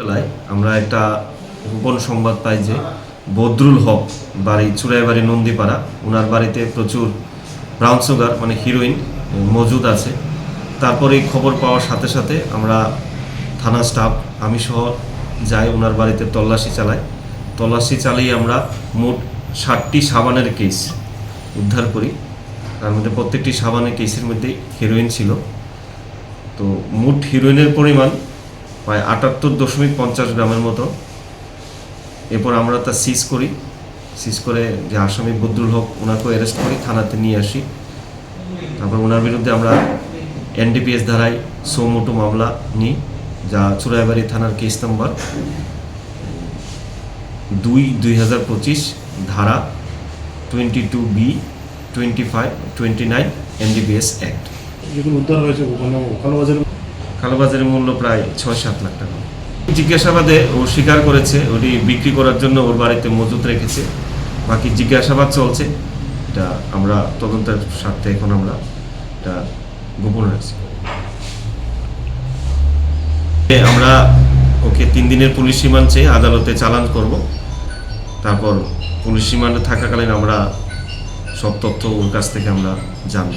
বেলায় আমরা একটা গোপন সংবাদ পাই যে বদরুল হক বাড়ি চুড়াইবাড়ি নন্দীপাড়া, ওনার বাড়িতে প্রচুর ব্রাউন সুগার মানে হিরোইন মজুদ আছে। তারপরে এই খবর পাওয়ার সাথে সাথে আমরা থানা স্টাফ আমি সহ যাই ওনার বাড়িতে তল্লাশি চালাই। তল্লাশি চালিয়ে আমরা মোট 60টি সাবানের কেস উদ্ধার করি। তার মধ্যে প্রত্যেকটি সাবানের কেসের মধ্যেই হিরোইন ছিল। তো মোট হিরোইনের পরিমাণ প্রায় 78.50 গ্রামের মতো। এরপর আমরা তা সিজ করি, সিজ করে যে আসামি বদরুল হক ওনাকে অ্যারেস্ট করি, থানাতে নিয়ে আসি। তারপর ওনার বিরুদ্ধে আমরা NDPS ধারায় সৌমোটো মামলা নিই, যা চুড়াইবাড়ি থানার কেস নাম্বার 2/2025 ধারা 22B 25 29 NDPS অ্যাক্ট। যেগুলো উদ্ধার হয়েছে কালোবাজারের মূল্য প্রায় 6-7 লাখ টাকা। জিজ্ঞাসাবাদে ও স্বীকার করেছে ওটি বিক্রি করার জন্য ওর বাড়িতে মজুত রেখেছে। বাকি জিজ্ঞাসাবাদ চলছে, এটা আমরা তদন্তের স্বার্থে এখন আমরা এটা গোপন রাখছি। আমরা ওকে 3 দিনের পুলিশ রিমান্ড চেয়ে আদালতে চালান করব। তারপর পুলিশ রিমান্ডে থাকাকালীন আমরা সব তথ্য ওর কাছ থেকে আমরা জানব।